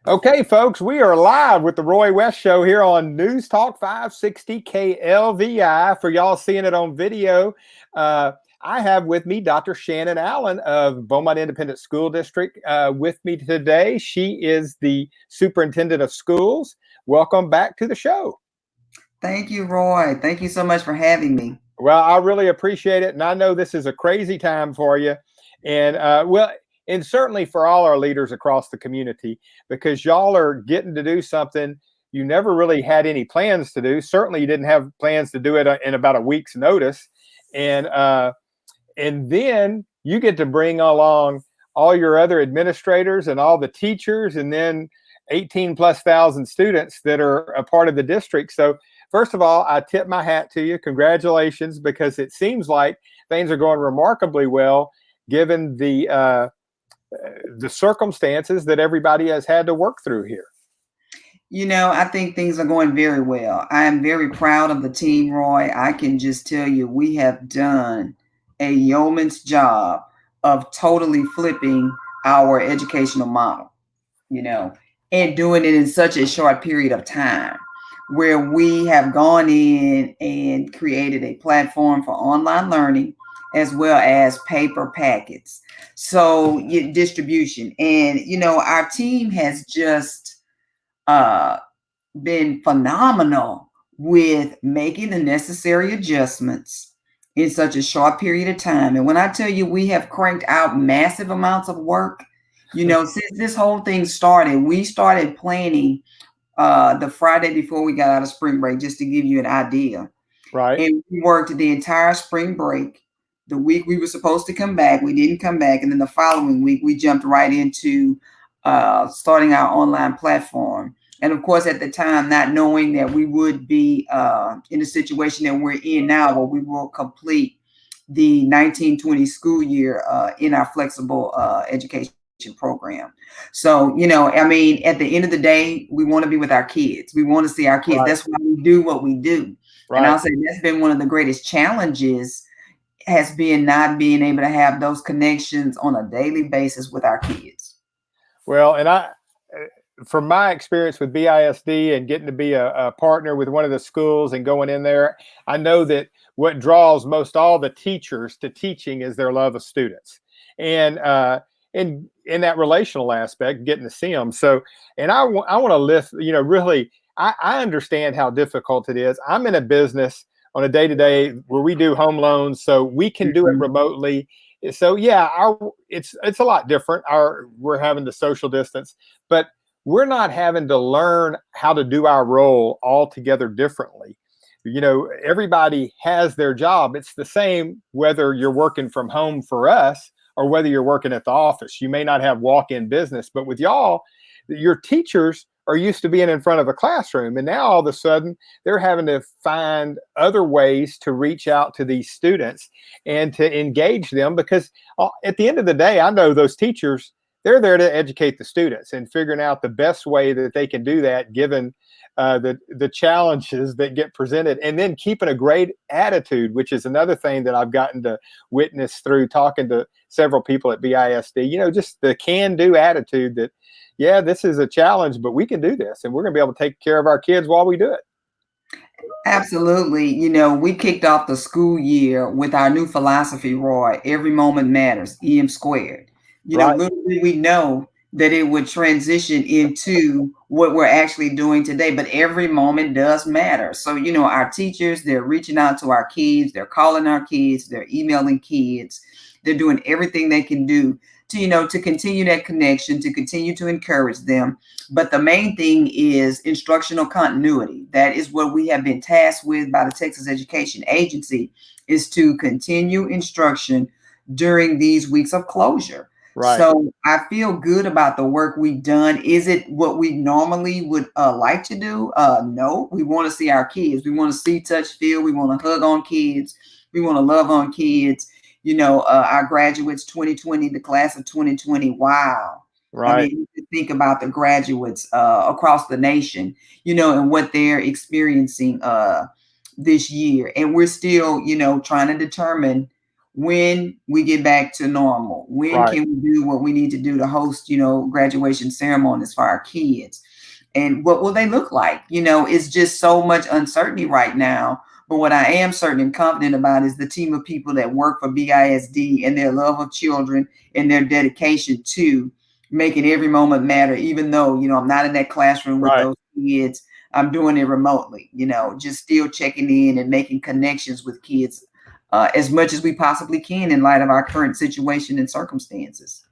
Okay, folks, we are live with the Roy West Show here on News Talk 560 KLVI. For y'all seeing it on video, uh, I have with me Dr. Shannon Allen of Beaumont Independent School District with me today. She is the Superintendent of Schools. Welcome back to the show. Thank you, Roy. Thank you so much for having me. Well, I really appreciate it. And I know this is a crazy time for you. And and certainly for all our leaders across the community, because y'all are getting to do something you never really had any plans to do. Certainly you didn't have plans to do it in about a week's notice. And then you get to bring along all your other administrators and all the teachers, and then 18 plus thousand students that are a part of the district. So first of all, I tip my hat to you. Congratulations, because it seems like things are going remarkably well given the circumstances that everybody has had to work through here. I think things are going very well. I am very proud of the team, Roy. I can just tell you, we have done a yeoman's job of totally flipping our educational model, and doing it in such a short period of time, where we have gone in and created a platform for online learning as well as paper packets. So distribution. And, our team has just uh, been phenomenal with making the necessary adjustments in such a short period of time. And when I tell you we have cranked out massive amounts of work, since this whole thing started, we started planning the Friday before we got out of spring break, just to give you an idea. Right. And we worked the entire spring break. The week we were supposed to come back, we didn't come back. And then the following week, we jumped right into starting our online platform. And of course, at the time, not knowing that we would be in the situation that we're in now, where we will complete the 1920 school year in our flexible education program. So, at the end of the day, we want to be with our kids. We want to see our kids. Right. That's why we do what we do. Right. And I'll say that's been one of the greatest challenges, has been not being able to have those connections on a daily basis with our kids. Well, and from my experience with BISD and getting to be a partner with one of the schools and going in there, I know that what draws most all the teachers to teaching is their love of students, and in that relational aspect, getting to see them. So, and I want to lift, really, I understand how difficult it is. I'm in a business on a day-to-day where we do home loans, so we can do it remotely. So yeah, it's a lot different. We're having to social distance, but we're not having to learn how to do our role altogether differently. Everybody has their job. It's the same whether you're working from home for us or whether you're working at the office. You may not have walk-in business, but with y'all, your teachers are used to being in front of a classroom, and now all of a sudden they're having to find other ways to reach out to these students and to engage them, because at the end of the day, I know those teachers, they're there to educate the students and figuring out the best way that they can do that given the challenges that get presented, and then keeping a great attitude, which is another thing that I've gotten to witness through talking to several people at BISD. Just the can-do attitude that, yeah, this is a challenge, but we can do this, and we're going to be able to take care of our kids while we do it. Absolutely. We kicked off the school year with our new philosophy, Roy: every moment matters, EM squared. Right. Little did we know that it would transition into what we're actually doing today, but every moment does matter. So, our teachers, they're reaching out to our kids, they're calling our kids, they're emailing kids, they're doing everything they can do to continue that connection, to continue to encourage them. But the main thing is instructional continuity. That is what we have been tasked with by the Texas Education Agency, is to continue instruction during these weeks of closure. Right. So I feel good about the work we've done. Is it what we normally would like to do? No, we want to see our kids. We want to see, touch, feel. We want to hug on kids. We want to love on kids. Our graduates 2020, the class of 2020, wow. Right. I mean, you think about the graduates across the nation, and what they're experiencing this year. And we're still, trying to determine when we get back to normal, when Right. can we do what we need to do to host, graduation ceremonies for our kids? And what will they look like? It's just so much uncertainty right now. But what I am certain and confident about is the team of people that work for BISD and their love of children and their dedication to making every moment matter, even though, I'm not in that classroom with Right. those kids. I'm doing it remotely, just still checking in and making connections with kids as much as we possibly can in light of our current situation and circumstances.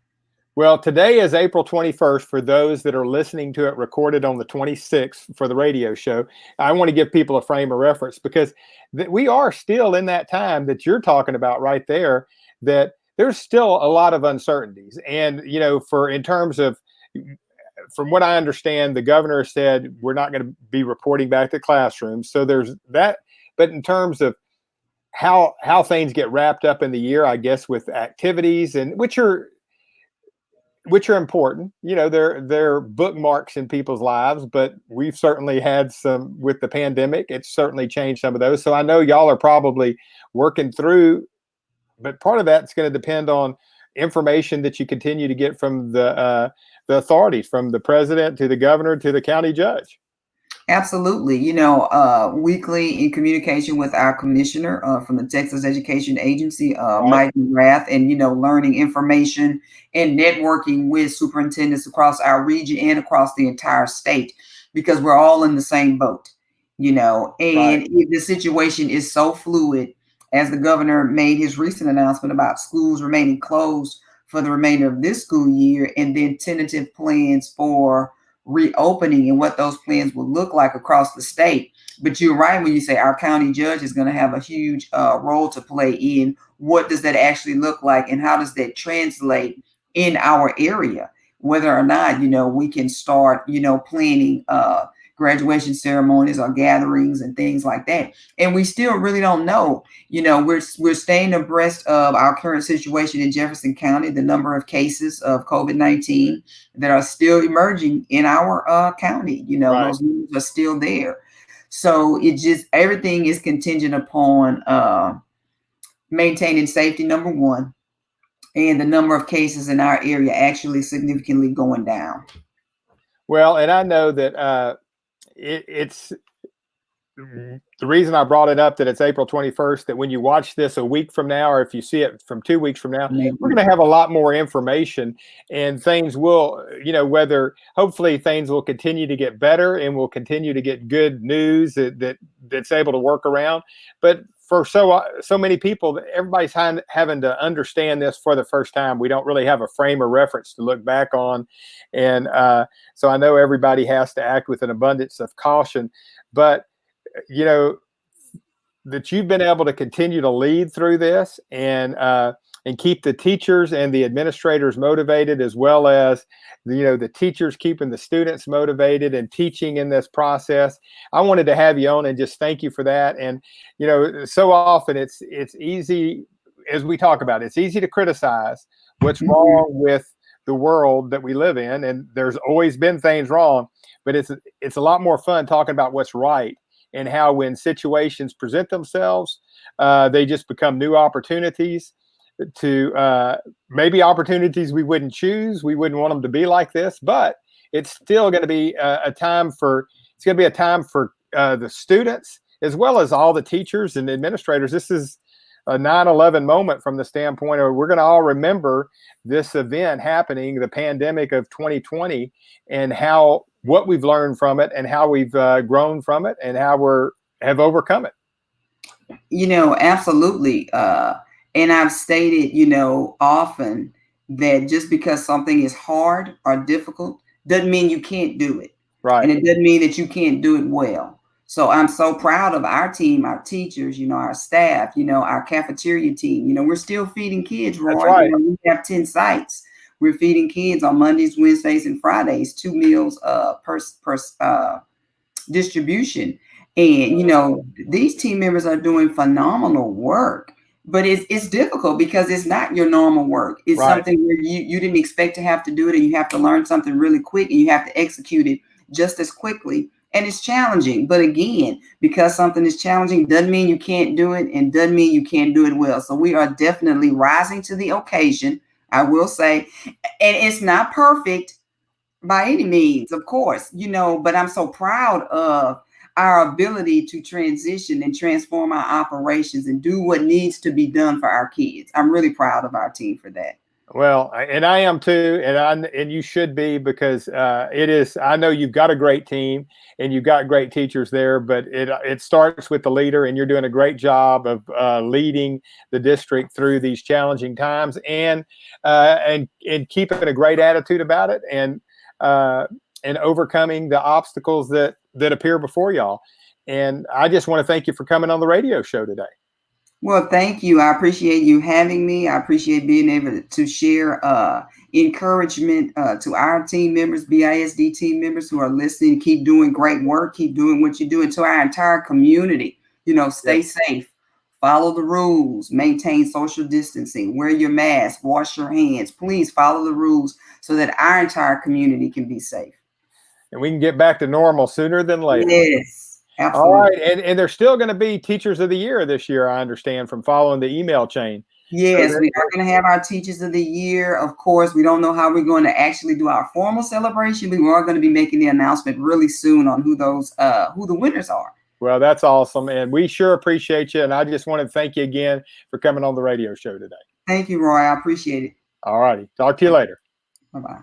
Well, today is April 21st for those that are listening to it recorded on the 26th for the radio show. I want to give people a frame of reference because we are still in that time that you're talking about right there, that there's still a lot of uncertainties. And, for in terms of, from what I understand, the governor said we're not going to be reporting back to classrooms. So there's that. But in terms of how things get wrapped up in the year, I guess, with activities and which are important. They're bookmarks in people's lives, but we've certainly had some with the pandemic. It's certainly changed some of those. So I know y'all are probably working through, but part of that's going to depend on information that you continue to get from the authorities, from the president to the governor to the county judge. Absolutely. Weekly in communication with our commissioner from the Texas Education Agency, Right. Mike McGrath, and, learning information and networking with superintendents across our region and across the entire state, because we're all in the same boat, Right. and the situation is so fluid, as the governor made his recent announcement about schools remaining closed for the remainder of this school year, and then tentative plans for reopening and what those plans will look like across the state. But you're right when you say our county judge is going to have a huge role to play in what does that actually look like and how does that translate in our area, whether or not, we can start, planning graduation ceremonies or gatherings and things like that. And we still really don't know. We're staying abreast of our current situation in Jefferson County, the number of cases of COVID-19 that are still emerging in our county. Right. Those numbers are still there. So it just everything is contingent upon maintaining safety, number one, and the number of cases in our area actually significantly going down. Well, and I know that it's the reason I brought it up that it's April 21st, that when you watch this a week from now, or if you see it from 2 weeks from now, we're going to have a lot more information, and things will, whether hopefully things will continue to get better and we'll continue to get good news that's able to work around. But for so many people, everybody's having to understand this for the first time. We don't really have a frame of reference to look back on. And so I know everybody has to act with an abundance of caution, but you know that you've been able to continue to lead through this and keep the teachers and the administrators motivated, as well as the teachers keeping the students motivated and teaching in this process. I wanted to have you on and just thank you for that. And so often it's easy, as we talk about, it's easy to criticize what's wrong with the world that we live in, and there's always been things wrong, but it's a lot more fun talking about what's right, and how when situations present themselves, they just become new opportunities to maybe opportunities we wouldn't choose. We wouldn't want them to be like this, but it's still going to be a time for the students as well as all the teachers and administrators. This is a 9/11 moment from the standpoint of we're going to all remember this event happening, the pandemic of 2020, and what we've learned from it and how we've grown from it and how have overcome it. Absolutely. And I've stated, often that just because something is hard or difficult doesn't mean you can't do it. Right. And it doesn't mean that you can't do it well. So I'm so proud of our team, our teachers, our staff, our cafeteria team. We're still feeding kids, Roy. That's right. We have 10 sites. We're feeding kids on Mondays, Wednesdays, and Fridays, 2 meals per distribution. And these team members are doing phenomenal work, but it's difficult because it's not your normal work. It's Right. something where you didn't expect to have to do it, and you have to learn something really quick, and you have to execute it just as quickly And it's challenging. But again, because something is challenging doesn't mean you can't do it and doesn't mean you can't do it well. So we are definitely rising to the occasion, I will say. And it's not perfect by any means, of course, but I'm so proud of our ability to transition and transform our operations and do what needs to be done for our kids. I'm really proud of our team for that. Well, and I am too, and you should be, because it is. I know you've got a great team and you've got great teachers there, but it starts with the leader, and you're doing a great job of leading the district through these challenging times, and keeping a great attitude about it, and overcoming the obstacles that appear before y'all. And I just want to thank you for coming on the radio show today. Well, thank you. I appreciate you having me. I appreciate being able to share encouragement to our team members, BISD team members who are listening. Keep doing great work. Keep doing what you do. And to our entire community, stay Yes. safe. Follow the rules. Maintain social distancing. Wear your mask. Wash your hands. Please follow the rules so that our entire community can be safe. And we can get back to normal sooner than later. Yes. Absolutely. All right. And there's still going to be Teachers of the Year this year, I understand, from following the email chain. Yes, we are going to have our Teachers of the Year. Of course, we don't know how we're going to actually do our formal celebration, but we are going to be making the announcement really soon on who the winners are. Well, that's awesome. And we sure appreciate you. And I just want to thank you again for coming on the radio show today. Thank you, Roy. I appreciate it. All righty. Talk to you later. Bye-bye.